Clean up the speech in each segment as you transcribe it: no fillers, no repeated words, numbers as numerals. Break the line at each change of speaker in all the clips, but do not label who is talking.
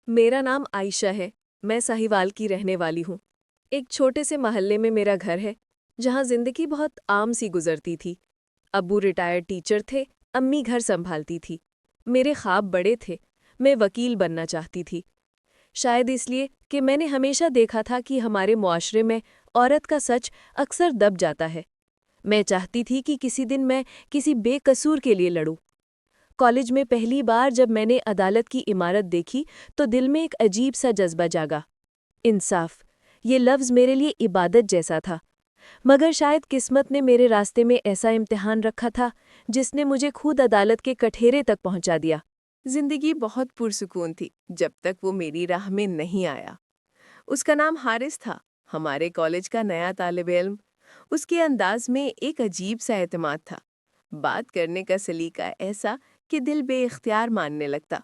میرا نام عائشہ ہے۔ میں ساہیوال کی رہنے والی ہوں۔ ایک چھوٹے سے محلے میں میرا گھر ہے جہاں زندگی بہت عام سی گزرتی تھی۔ ابو ریٹائرڈ ٹیچر تھے، امی گھر سنبھالتی تھی۔ میرے خواب بڑے تھے، میں وکیل بننا چاہتی تھی۔ شاید اس لیے کہ میں نے ہمیشہ دیکھا تھا کہ ہمارے معاشرے میں عورت کا سچ اکثر دب جاتا ہے۔ میں چاہتی تھی کہ کسی دن میں کسی بے قصور کے لیے لڑوں۔ کالج میں پہلی بار جب میں نے عدالت کی عمارت دیکھی تو دل میں ایک عجیب سا جذبہ جاگا۔ انصاف، یہ لفظ میرے لیے عبادت جیسا تھا، مگر شاید قسمت نے میرے راستے میں ایسا امتحان رکھا تھا جس نے مجھے خود عدالت کے کٹہرے تک پہنچا دیا۔
زندگی بہت پرسکون تھی جب تک وہ میری راہ میں نہیں آیا۔ اس کا نام حارث تھا، ہمارے کالج کا نیا طالب علم۔ اس کے انداز میں ایک عجیب سا اعتماد تھا، بات کرنے کا سلیقہ ایسا کہ دل بے اختیار ماننے لگتا۔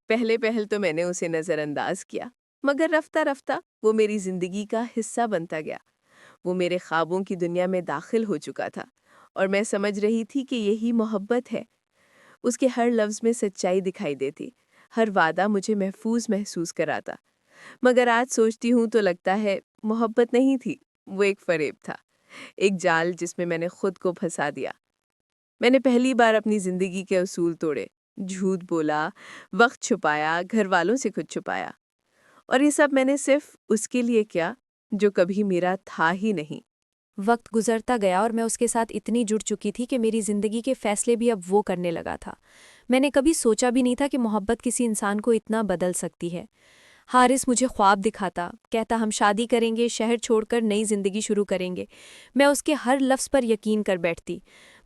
پہل تو میں نے اسے نظر انداز کیا، مگر رفتہ رفتہ وہ میری زندگی کا حصہ بنتا گیا۔ وہ میرے خوابوں کی دنیا میں داخل ہو چکا تھا اور میں سمجھ رہی تھی کہ یہی محبت ہے۔ اس کے ہر لفظ میں سچائی دکھائی دیتی، ہر وعدہ مجھے محفوظ محسوس کراتا۔ مگر آج سوچتی ہوں تو لگتا ہے محبت نہیں تھی، وہ ایک فریب تھا، ایک جال جس میں نے خود کو پھنسا دیا۔ میں نے پہلی بار اپنی زندگی کے اصول توڑے، جھوٹ بولا، وقت چھپایا، گھر والوں سے خود چھپایا، اور یہ سب میں نے صرف اس کے لیے کیا جو کبھی میرا تھا ہی نہیں۔
وقت گزرتا گیا اور میں اس کے ساتھ اتنی جڑ چکی تھی کہ میری زندگی کے فیصلے بھی اب وہ کرنے لگا تھا۔ میں نے کبھی سوچا بھی نہیں تھا کہ محبت کسی انسان کو اتنا بدل سکتی ہے۔ حارث مجھے خواب دکھاتا، کہتا ہم شادی کریں گے، شہر چھوڑ کر نئی زندگی شروع کریں گے۔ میں اس کے ہر لفظ پر یقین کر بیٹھتی،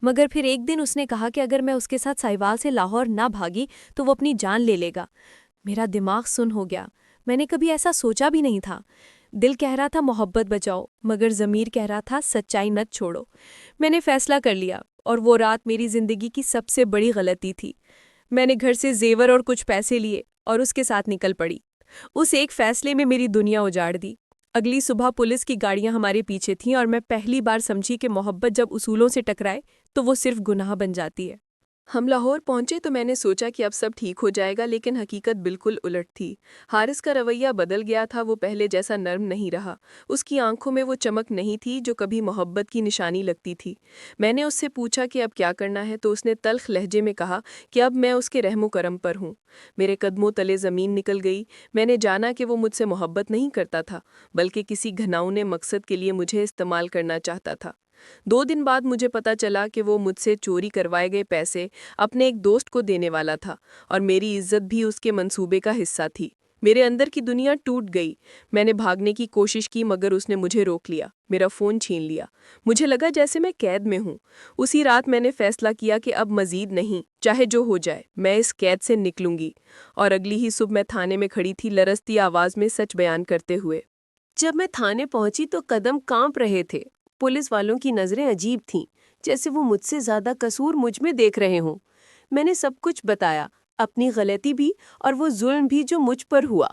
مگر پھر ایک دن اس نے کہا کہ اگر میں اس کے ساتھ ساہیوال سے لاہور نہ بھاگی تو وہ اپنی جان لے لے گا۔ میرا دماغ سن ہو گیا، میں نے کبھی ایسا سوچا بھی نہیں تھا۔ دل کہہ رہا تھا محبت بچاؤ، مگر ضمیر کہہ رہا تھا سچائی نہ چھوڑو۔ میں نے فیصلہ کر لیا، اور وہ رات میری زندگی کی سب سے بڑی غلطی تھی۔ میں نے گھر سے زیور اور کچھ پیسے لیے اور اس کے ساتھ نکل پڑی۔ اس ایک فیصلے میں میری دنیا اجاڑ دی۔ اگلی صبح پولیس کی گاڑیاں ہمارے پیچھے تھیں اور میں پہلی بار سمجھی کہ محبت جب اصولوں سے ٹکرائے تو وہ صرف گناہ بن جاتی ہے۔
ہم لاہور پہنچے تو میں نے سوچا کہ اب سب ٹھیک ہو جائے گا، لیکن حقیقت بالکل الٹ تھی۔ حارث کا رویہ بدل گیا تھا، وہ پہلے جیسا نرم نہیں رہا۔ اس کی آنکھوں میں وہ چمک نہیں تھی جو کبھی محبت کی نشانی لگتی تھی۔ میں نے اس سے پوچھا کہ اب کیا کرنا ہے تو اس نے تلخ لہجے میں کہا کہ اب میں اس کے رحم و کرم پر ہوں۔ میرے قدموں تلے زمین نکل گئی۔ میں نے جانا کہ وہ مجھ سے محبت نہیں کرتا تھا، بلکہ کسی گھناؤنے مقصد کے لیے مجھے استعمال کرنا چاہتا تھا۔ 2 دن بعد مجھے پتا چلا کہ وہ مجھ سے چوری کروائے گئے پیسے اپنے ایک دوست کو دینے والا تھا، اور میری عزت بھی اس کے منصوبے کا حصہ تھی۔ میرے اندر کی دنیا ٹوٹ گئی۔ میں نے بھاگنے کی کوشش کی، مگر اس نے مجھے روک لیا، میرا فون چھین لیا۔ مجھے لگا جیسے میں قید میں ہوں۔ اسی رات میں نے فیصلہ کیا کہ اب مزید نہیں، چاہے جو ہو جائے میں اس قید سے نکلوں گی۔ اور اگلی ہی صبح میں تھانے میں کھڑی تھی، لرزتی آواز میں سچ بیان کرتے ہوئے۔ جب میں تھانے پہنچی تو قدم کانپ رہے تھے۔ پولیس والوں کی نظریں عجیب تھیں، جیسے وہ مجھ سے زیادہ قصور مجھ میں دیکھ رہے ہوں۔ میں نے سب کچھ بتایا، اپنی غلطی بھی اور وہ ظلم بھی جو مجھ پر ہوا۔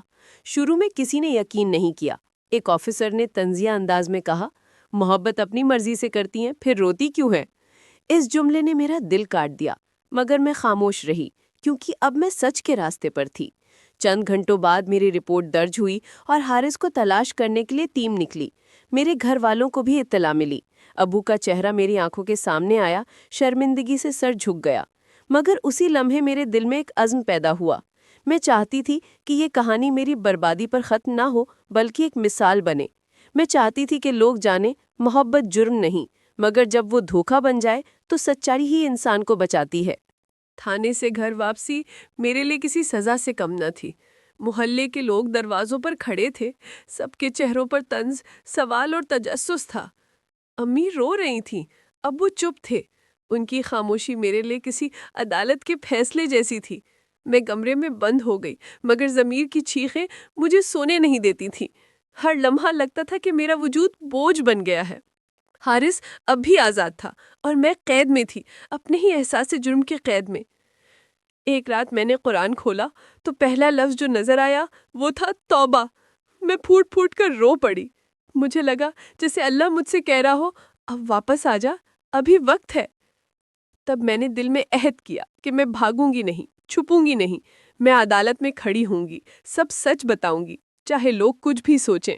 شروع میں کسی نے یقین نہیں کیا۔ ایک آفیسر نے طنزیہ انداز میں کہا، محبت اپنی مرضی سے کرتی ہیں، پھر روتی کیوں ہیں؟ اس جملے نے میرا دل کاٹ دیا، مگر میں خاموش رہی، کیونکہ اب میں سچ کے راستے پر تھی۔ چند گھنٹوں بعد میری رپورٹ درج ہوئی اور حارث کو تلاش کرنے کے لیے ٹیم نکلی۔ میرے گھر والوں کو بھی اطلاع ملی۔ ابو کا چہرہ میری آنکھوں کے سامنے آیا، شرمندگی سے سر جھک گیا، مگر اسی لمحے میرے دل میں ایک عزم پیدا ہوا۔ میں چاہتی تھی کہ یہ کہانی میری بربادی پر ختم نہ ہو، بلکہ ایک مثال بنے۔ میں چاہتی تھی کہ لوگ جانیں محبت جرم نہیں، مگر جب وہ دھوکہ بن جائے تو سچائی ہی انسان کو بچاتی ہے۔ تھانے سے گھر واپسی میرے لیے کسی سزا سے کم نہ تھی۔ محلے کے لوگ دروازوں پر کھڑے تھے، سب کے چہروں پر طنز، سوال اور تجسس تھا۔ امی رو رہی تھیں، ابو چپ تھے۔ ان کی خاموشی میرے لیے کسی عدالت کے فیصلے جیسی تھی۔ میں کمرے میں بند ہو گئی، مگر ضمیر کی چیخیں مجھے سونے نہیں دیتی تھیں۔ ہر لمحہ لگتا تھا کہ میرا وجود بوجھ بن گیا ہے۔ حارث اب بھی آزاد تھا اور میں قید میں تھی، اپنے ہی احساس جرم کے قید میں۔ ایک رات میں نے قرآن کھولا تو پہلا لفظ جو نظر آیا وہ تھا توبہ۔ میں پھوٹ پھوٹ کر رو پڑی۔ مجھے لگا جیسے اللہ مجھ سے کہہ رہا ہو، اب واپس آ جا، ابھی وقت ہے۔ تب میں نے دل میں عہد کیا کہ میں بھاگوں گی نہیں، چھپوں گی نہیں، میں عدالت میں کھڑی ہوں گی، سب سچ بتاؤں گی، چاہے لوگ کچھ بھی سوچیں۔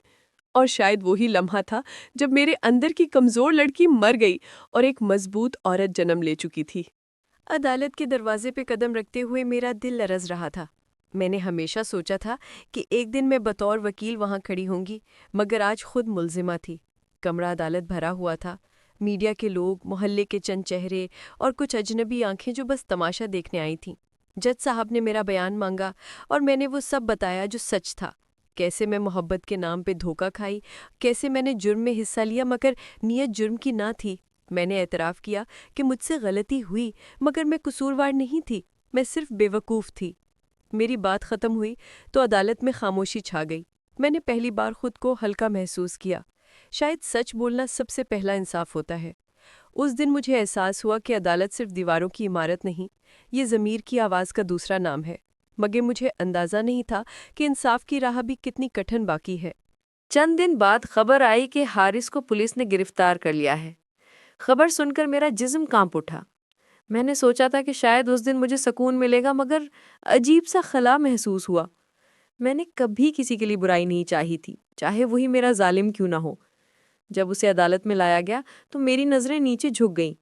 اور شاید وہی لمحہ تھا جب میرے اندر کی کمزور لڑکی مر گئی اور ایک مضبوط عورت جنم لے چکی تھی۔
عدالت کے دروازے پہ قدم رکھتے ہوئے میرا دل لرز رہا تھا۔ میں نے ہمیشہ سوچا تھا کہ ایک دن میں بطور وکیل وہاں کھڑی ہوں گی، مگر آج خود ملزمہ تھی۔ کمرہ عدالت بھرا ہوا تھا، میڈیا کے لوگ، محلے کے چند چہرے اور کچھ اجنبی آنکھیں جو بس تماشا دیکھنے آئی تھیں۔ جج صاحب نے میرا بیان مانگا اور میں نے وہ سب بتایا جو سچ تھا، کیسے میں محبت کے نام پہ دھوکہ کھائی، کیسے میں نے جرم میں حصہ لیا مگر نیت جرم کی نہ تھی۔ میں نے اعتراف کیا کہ مجھ سے غلطی ہوئی مگر میں قصوروار نہیں تھی، میں صرف بے وقوف تھی۔ میری بات ختم ہوئی تو عدالت میں خاموشی چھا گئی۔ میں نے پہلی بار خود کو ہلکا محسوس کیا۔ شاید سچ بولنا سب سے پہلا انصاف ہوتا ہے۔ اس دن مجھے احساس ہوا کہ عدالت صرف دیواروں کی عمارت نہیں، یہ ضمیر کی آواز کا دوسرا نام ہے، مگر مجھے اندازہ نہیں تھا کہ انصاف کی راہ بھی کتنی کٹھن باقی ہے۔
چند دن بعد خبر آئی کہ حارث کو پولیس نے گرفتار کر لیا ہے۔ خبر سن کر میرا جسم کانپ اٹھا۔ میں نے سوچا تھا کہ شاید اس دن مجھے سکون ملے گا، مگر عجیب سا خلا محسوس ہوا۔ میں نے کبھی کسی کے لیے برائی نہیں چاہی تھی، چاہے وہی میرا ظالم کیوں نہ ہو۔ جب اسے عدالت میں لایا گیا تو میری نظریں نیچے جھک گئیں۔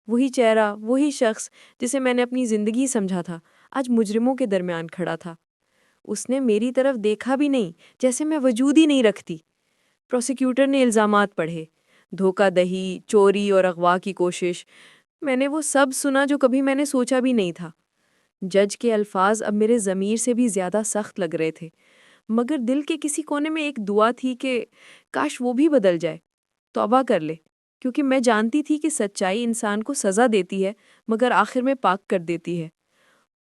وہی چہرہ، وہی شخص جسے میں نے اپنی زندگی سمجھا تھا، آج مجرموں کے درمیان کھڑا تھا۔ اس نے میری طرف دیکھا بھی نہیں، جیسے میں وجود ہی نہیں رکھتی۔ پروسیکیوٹر نے الزامات پڑھے، دھوکہ دہی، چوری اور اغوا کی کوشش۔ میں نے وہ سب سنا جو کبھی میں نے سوچا بھی نہیں تھا۔ جج کے الفاظ اب میرے ضمیر سے بھی زیادہ سخت لگ رہے تھے، مگر دل کے کسی کونے میں ایک دعا تھی کہ کاش وہ بھی بدل جائے، توبہ کر لے، کیونکہ میں جانتی تھی کہ سچائی انسان کو سزا دیتی ہے مگر آخر میں پاک کر دیتی ہے۔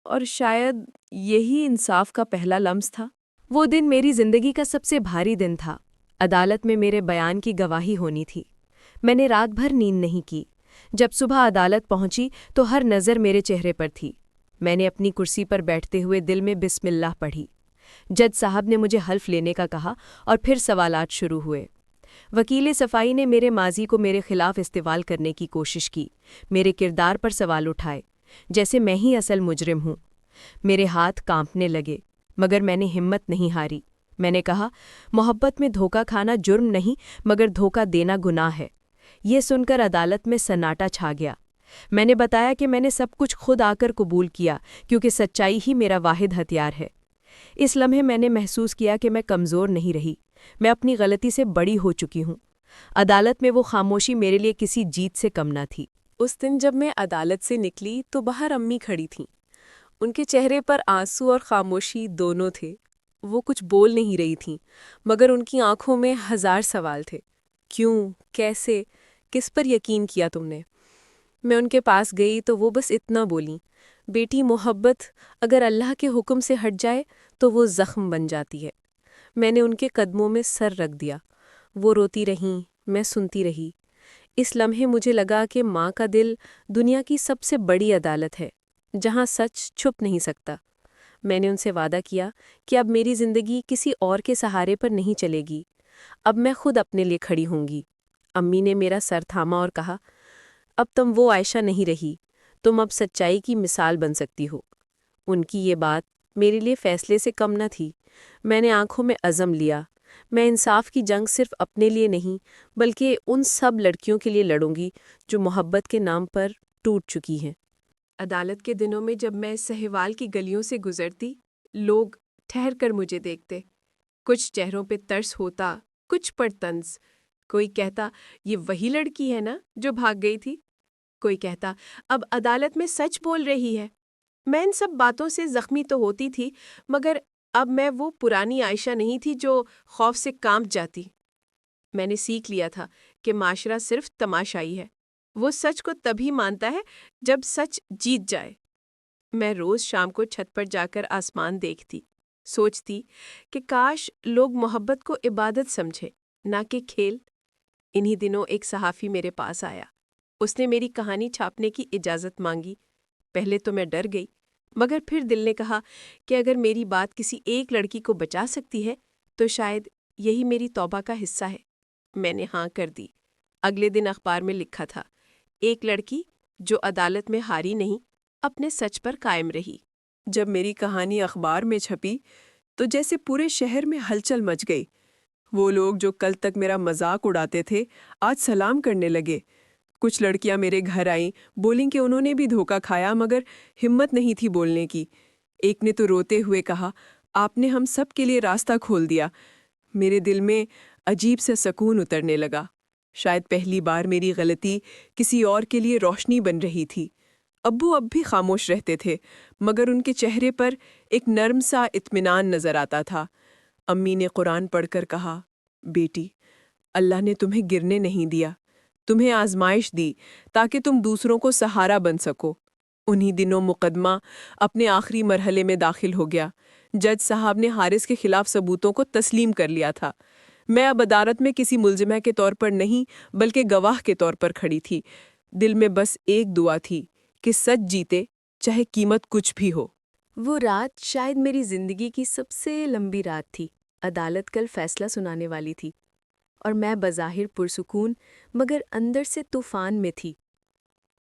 اور شاید یہی انصاف کا پہلا لمس تھا۔ وہ دن میری زندگی کا سب سے بھاری دن تھا۔ عدالت میں میرے بیان کی گواہی ہونی تھی۔ میں نے رات بھر نیند نہیں کی۔ جب صبح عدالت پہنچی تو ہر نظر میرے چہرے پر تھی۔ میں نے اپنی کرسی پر بیٹھتے ہوئے دل میں بسم اللہ پڑھی۔ جج صاحب نے مجھے حلف لینے کا کہا اور پھر سوالات شروع ہوئے۔ وکیل صفائی نے میرے ماضی کو میرے خلاف استعمال کرنے کی کوشش کی، میرے کردار پر سوال اٹھائے، جیسے میں ہی اصل مجرم ہوں۔ میرے ہاتھ کانپنے لگے، مگر میں نے ہمت نہیں ہاری۔ میں نے کہا، محبت میں دھوکہ کھانا جرم نہیں مگر دھوکہ دینا گناہ ہے۔ یہ سن کر عدالت میں سناٹا چھا گیا۔ میں نے بتایا کہ میں نے سب کچھ خود آ کر قبول کیا، کیونکہ سچائی ہی میرا واحد ہتھیار ہے۔ اس لمحے میں نے محسوس کیا کہ میں کمزور نہیں رہی، میں اپنی غلطی سے بڑی ہو چکی ہوں۔ عدالت میں وہ خاموشی میرے لیے کسی جیت سے کم نہ تھی۔
اس دن جب میں عدالت سے نکلی تو باہر امی کھڑی تھیں۔ ان کے چہرے پر آنسو اور خاموشی دونوں تھے۔ وہ کچھ بول نہیں رہی تھیں، مگر ان کی آنکھوں میں ہزار سوال تھے۔ کیوں؟ کیسے؟ کس پر یقین کیا تم نے؟ میں ان کے پاس گئی تو وہ بس اتنا بولیں، بیٹی، محبت اگر اللہ کے حکم سے ہٹ جائے تو وہ زخم بن جاتی ہے۔ میں نے ان کے قدموں میں سر رکھ دیا۔ وہ روتی رہیں، میں سنتی رہی۔ اس لمحے مجھے لگا کہ ماں کا دل دنیا کی سب سے بڑی عدالت ہے، جہاں سچ چھپ نہیں سکتا۔ میں نے ان سے وعدہ کیا کہ اب میری زندگی کسی اور کے سہارے پر نہیں چلے گی، اب میں خود اپنے لیے کھڑی ہوں گی۔ امی نے میرا سر تھاما اور کہا، اب تم وہ عائشہ نہیں رہی، تم اب سچائی کی مثال بن سکتی ہو۔ ان کی یہ بات میرے لیے فیصلے سے کم نہ تھی۔ میں نے آنکھوں میں عزم لیا، میں انصاف کی جنگ صرف اپنے لیے نہیں بلکہ ان سب لڑکیوں کے لیے لڑوں گی جو محبت کے نام پر ٹوٹ چکی ہیں۔ عدالت کے دنوں میں جب میں سہیوال کی گلیوں سے گزرتی، لوگ ٹھہر کر مجھے دیکھتے۔ کچھ چہروں پہ ترس ہوتا، کچھ پر طنز۔ کوئی کہتا، یہ وہی لڑکی ہے نا جو بھاگ گئی تھی؟ کوئی کہتا، اب عدالت میں سچ بول رہی ہے۔ میں ان سب باتوں سے زخمی تو ہوتی تھی، مگر اب میں وہ پرانی عائشہ نہیں تھی جو خوف سے کانپ جاتی۔ میں نے سیکھ لیا تھا کہ معاشرہ صرف تماشائی ہے، وہ سچ کو تبھی مانتا ہے جب سچ جیت جائے۔ میں روز شام کو چھت پر جا کر آسمان دیکھتی، سوچتی کہ کاش لوگ محبت کو عبادت سمجھے، نہ کہ کھیل۔ انہی دنوں ایک صحافی میرے پاس آیا۔ اس نے میری کہانی چھاپنے کی اجازت مانگی۔ پہلے تو میں ڈر گئی، مگر پھر دل نے کہا کہ اگر میری بات کسی ایک لڑکی کو بچا سکتی ہے تو شاید یہی میری توبہ کا حصہ ہے۔ میں نے ہاں کر دی۔ اگلے دن اخبار میں لکھا تھا، ایک لڑکی جو عدالت میں ہاری نہیں، اپنے سچ پر قائم رہی۔ جب میری کہانی اخبار میں چھپی تو جیسے پورے شہر میں ہلچل مچ گئی۔ وہ لوگ جو کل تک میرا مذاق اڑاتے تھے آج سلام کرنے لگے۔ کچھ لڑکیاں میرے گھر آئیں، بولیں کہ انہوں نے بھی دھوکہ کھایا مگر ہمت نہیں تھی بولنے کی۔ ایک نے تو روتے ہوئے کہا، آپ نے ہم سب کے لیے راستہ کھول دیا۔ میرے دل میں عجیب سے سکون اترنے لگا۔ شاید پہلی بار میری غلطی کسی اور کے لیے روشنی بن رہی تھی۔ ابو اب بھی خاموش رہتے تھے مگر ان کے چہرے پر ایک نرم سا اطمینان نظر آتا تھا۔ امی نے قرآن پڑھ کر کہا، بیٹی، اللہ نے تمہیں گرنے نہیں دیا، تمہیں آزمائش دی تاکہ تم دوسروں کو سہارا بن سکو۔ انہی دنوں مقدمہ اپنے آخری مرحلے میں داخل ہو گیا۔ جج صاحب نے حارث کے خلاف ثبوتوں کو تسلیم کر لیا تھا۔ میں اب عدالت میں کسی ملزمہ کے طور پر نہیں بلکہ گواہ کے طور پر کھڑی تھی۔ دل میں بس ایک دعا تھی کہ سچ جیتے، چاہے قیمت کچھ بھی ہو۔
وہ رات شاید میری زندگی کی سب سے لمبی رات تھی۔ عدالت کل فیصلہ سنانے والی تھی اور میں بظاہر پرسکون مگر اندر سے طوفان میں تھی۔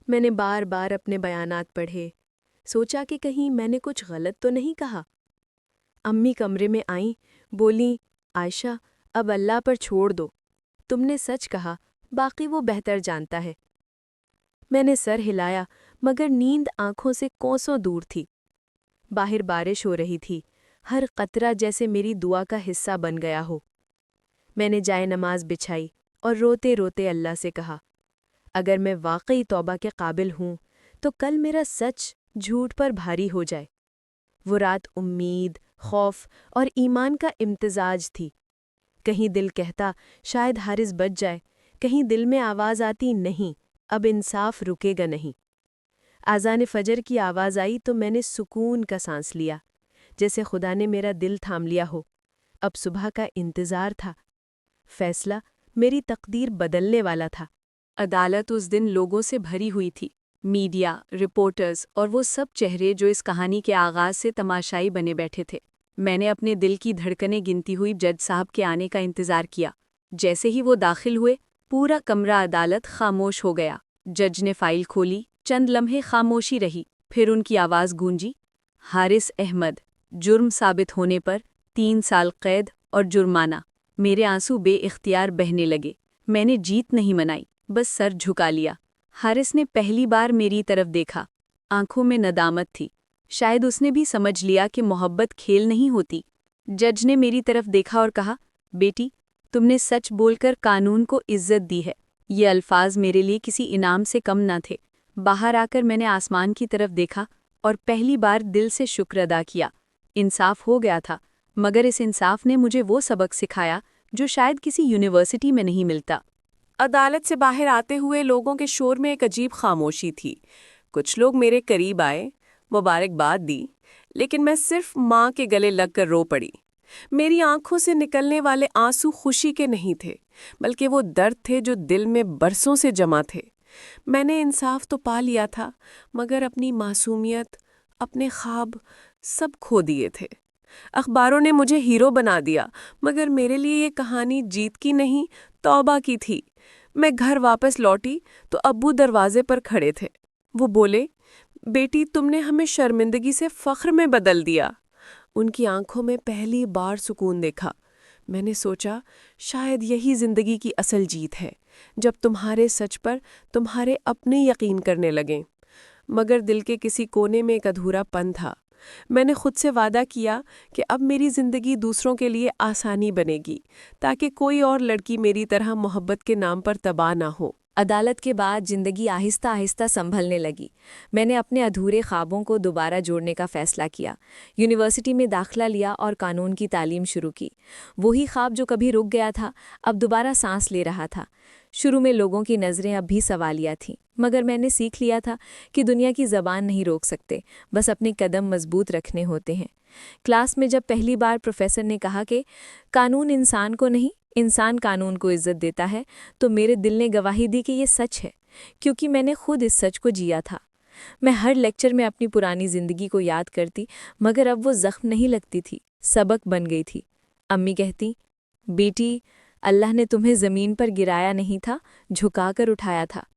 میں نے بار بار اپنے بیانات پڑھے، سوچا کہ کہیں میں نے کچھ غلط تو نہیں کہا۔ امی کمرے میں آئیں، بولیں، عائشہ اب اللہ پر چھوڑ دو، تم نے سچ کہا، باقی وہ بہتر جانتا ہے۔ میں نے سر ہلایا مگر نیند آنکھوں سے کوسوں دور تھی۔ باہر بارش ہو رہی تھی، ہر قطرہ جیسے میری دعا کا حصہ بن گیا ہو۔ میں نے جائے نماز بچھائی اور روتے روتے اللہ سے کہا، اگر میں واقعی توبہ کے قابل ہوں تو کل میرا سچ جھوٹ پر بھاری ہو جائے۔ وہ رات امید، خوف اور ایمان کا امتزاج تھی۔ کہیں دل کہتا شاید حارث بچ جائے، کہیں دل میں آواز آتی نہیں، اب انصاف رکے گا نہیں۔ اذان فجر کی آواز آئی تو میں نے سکون کا سانس لیا، جیسے خدا نے میرا دل تھام لیا ہو۔ اب صبح کا انتظار تھا۔ فیصلہ میری تقدیر بدلنے والا تھا۔ عدالت اس دن لوگوں سے بھری ہوئی تھی، میڈیا، رپورٹرز اور وہ سب چہرے جو اس کہانی کے آغاز سے تماشائی بنے بیٹھے تھے۔ میں نے اپنے دل کی دھڑکنیں گنتی ہوئی جج صاحب کے آنے کا انتظار کیا۔ جیسے ہی وہ داخل ہوئے، پورا کمرہ عدالت خاموش ہو گیا۔ جج نے فائل کھولی، چند لمحے خاموشی رہی، پھر ان کی آواز گونجی، حارث احمد، جرم ثابت ہونے پر 3 سال قید اور جرمانہ۔ میرے آنسو بے اختیار بہنے لگے۔ میں نے جیت نہیں منائی، بس سر جھکا لیا۔ حارث نے پہلی بار میری طرف دیکھا، آنکھوں میں ندامت تھی۔ شاید اس نے بھی سمجھ لیا کہ محبت کھیل نہیں ہوتی۔ جج نے میری طرف دیکھا اور کہا، بیٹی، تم نے سچ بول کر قانون کو عزت دی ہے۔ یہ الفاظ میرے لیے کسی انعام سے کم نہ تھے۔ باہر آ کر میں نے آسمان کی طرف دیکھا اور پہلی بار دل سے شکر ادا کیا۔ انصاف ہو گیا تھا، مگر اس انصاف نے مجھے وہ سبق سکھایا جو شاید کسی یونیورسٹی میں نہیں ملتا۔
عدالت سے باہر آتے ہوئے لوگوں کے شور میں ایک عجیب خاموشی تھی۔ کچھ لوگ میرے قریب آئے، مبارکباد دی، لیکن میں صرف ماں کے گلے لگ کر رو پڑی۔ میری آنکھوں سے نکلنے والے آنسو خوشی کے نہیں تھے، بلکہ وہ درد تھے جو دل میں برسوں سے جمع تھے۔ میں نے انصاف تو پا لیا تھا، مگر اپنی معصومیت، اپنے خواب سب کھو دیے تھے۔ اخباروں نے مجھے ہیرو بنا دیا، مگر میرے لیے یہ کہانی جیت کی نہیں، توبہ کی تھی۔ میں گھر واپس لوٹی تو ابو دروازے پر کھڑے تھے۔ وہ بولے، بیٹی، تم نے ہمیں شرمندگی سے فخر میں بدل دیا۔ ان کی آنکھوں میں پہلی بار سکون دیکھا۔ میں نے سوچا، شاید یہی زندگی کی اصل جیت ہے، جب تمہارے سچ پر تمہارے اپنے یقین کرنے لگیں۔ مگر دل کے کسی کونے میں ایک ادھورا پن تھا۔ میں نے خود سے وعدہ کیا کہ اب میری زندگی دوسروں کے لیے آسانی بنے گی، تاکہ کوئی اور لڑکی میری طرح محبت کے نام پر تباہ نہ ہو۔
عدالت کے بعد زندگی آہستہ آہستہ سنبھلنے لگی۔ میں نے اپنے ادھورے خوابوں کو دوبارہ جوڑنے کا فیصلہ کیا، یونیورسٹی میں داخلہ لیا اور قانون کی تعلیم شروع کی۔ وہی خواب جو کبھی رک گیا تھا، اب دوبارہ سانس لے رہا تھا۔ شروع میں لوگوں کی نظریں اب بھی سوالیہ تھیں، مگر میں نے سیکھ لیا تھا کہ دنیا کی زبان نہیں روک سکتے، بس اپنے قدم مضبوط رکھنے ہوتے ہیں۔ کلاس میں جب پہلی بار پروفیسر نے کہا کہ قانون انسان کو نہیں، انسان قانون کو عزت دیتا ہے، تو میرے دل نے گواہی دی کہ یہ سچ ہے، کیونکہ میں نے خود اس سچ کو جیا تھا۔ میں ہر لیکچر میں اپنی پرانی زندگی کو یاد کرتی، مگر اب وہ زخم نہیں لگتی تھی، سبق بن گئی تھی۔ امی کہتی، بیٹی، اللہ نے تمہیں زمین پر گرایا نہیں تھا، جھکا کر اٹھایا تھا۔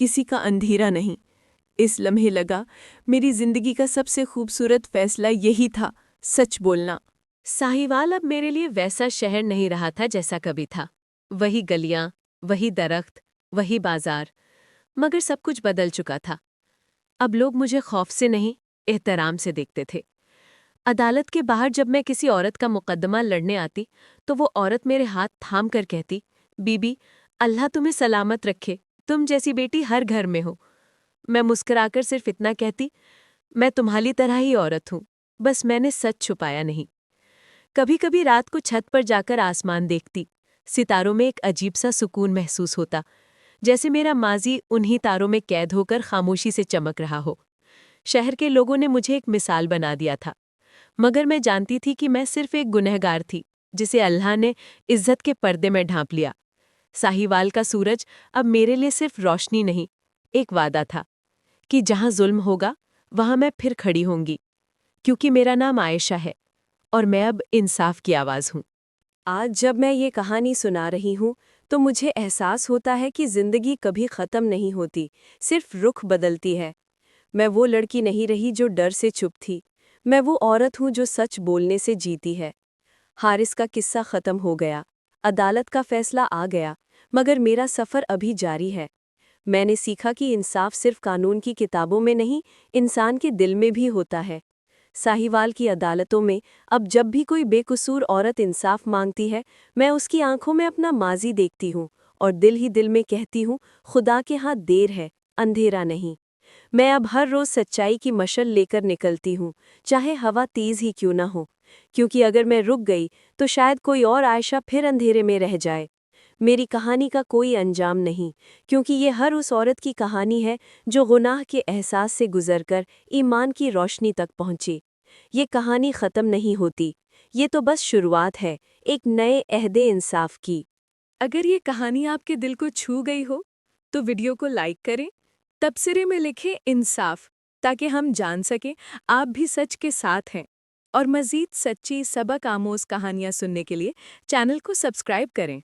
کسی کا اندھیرا نہیں۔ اس لمحے لگا میری زندگی کا سب سے خوبصورت فیصلہ یہی تھا، سچ بولنا۔
ساہیوال اب میرے لیے ویسا شہر نہیں رہا تھا جیسا کبھی تھا۔ وہی گلیاں، وہی درخت، وہی بازار، مگر سب کچھ بدل چکا تھا۔ اب لوگ مجھے خوف سے نہیں، احترام سے دیکھتے تھے۔ عدالت کے باہر جب میں کسی عورت کا مقدمہ لڑنے آتی تو وہ عورت میرے ہاتھ تھام کر کہتی، بی بی، اللہ تمہیں سلامت رکھے، تم جیسی بیٹی ہر گھر میں ہو۔ میں مسکرا کر صرف اتنا کہتی، میں تمہاری طرح ہی عورت ہوں، بس میں نے سچ چھپایا نہیں۔ کبھی کبھی رات کو چھت پر جا کر آسمان دیکھتی، ستاروں میں ایک عجیب سا سکون محسوس ہوتا، جیسے میرا ماضی انہی تاروں میں قید ہو کر خاموشی سے چمک رہا ہو۔ شہر کے لوگوں نے مجھے ایک مثال بنا دیا تھا، مگر میں جانتی تھی کہ میں صرف ایک گنہگار تھی جسے اللہ نے عزت کے پردے میں ڈھانپ لیا۔ ساہیوال کا سورج اب میرے لیے صرف روشنی نہیں، ایک وعدہ تھا کہ جہاں ظلم ہوگا وہاں میں پھر کھڑی ہوں گی، کیونکہ میرا نام عائشہ ہے اور میں اب انصاف کی آواز ہوں۔
آج جب میں یہ کہانی سنا رہی ہوں تو مجھے احساس ہوتا ہے کہ زندگی کبھی ختم نہیں ہوتی، صرف رخ بدلتی ہے۔ میں وہ لڑکی نہیں رہی جو ڈر سے چپ تھی، میں وہ عورت ہوں جو سچ بولنے سے جیتی ہے۔ حارث کا قصہ ختم ہو گیا، عدالت کا فیصلہ آ گیا، مگر میرا سفر ابھی جاری ہے۔ میں نے سیکھا کہ انصاف صرف قانون کی کتابوں میں نہیں، انسان کے دل میں بھی ہوتا ہے۔ ساہیوال کی عدالتوں میں اب جب بھی کوئی بے قصور عورت انصاف مانگتی ہے، میں اس کی آنکھوں میں اپنا ماضی دیکھتی ہوں اور دل ہی دل میں کہتی ہوں، خدا کے ہاں دیر ہے، اندھیرا نہیں۔ میں اب ہر روز سچائی کی مشعل لے کر نکلتی ہوں، چاہے ہوا تیز ہی کیوں نہ ہو، کیونکہ اگر میں رک گئی تو شاید کوئی اور عائشہ پھر اندھیرے میں رہ جائے۔ میری کہانی کا کوئی انجام نہیں، کیونکہ یہ ہر اس عورت کی کہانی ہے جو گناہ کے احساس سے گزر کر ایمان کی روشنی تک پہنچی۔ یہ کہانی ختم نہیں ہوتی، یہ تو بس شروعات ہے ایک نئے عہد انصاف کی۔
اگر یہ کہانی آپ کے دل کو چھو گئی ہو تو ویڈیو کو لائک کریں، تبصرے میں لکھیں انصاف، تاکہ ہم جان سکیں آپ بھی سچ کے ساتھ ہیں۔ اور مزید سچی سبق آموز کہانیاں سننے کے لیے چینل کو سبسکرائب کریں۔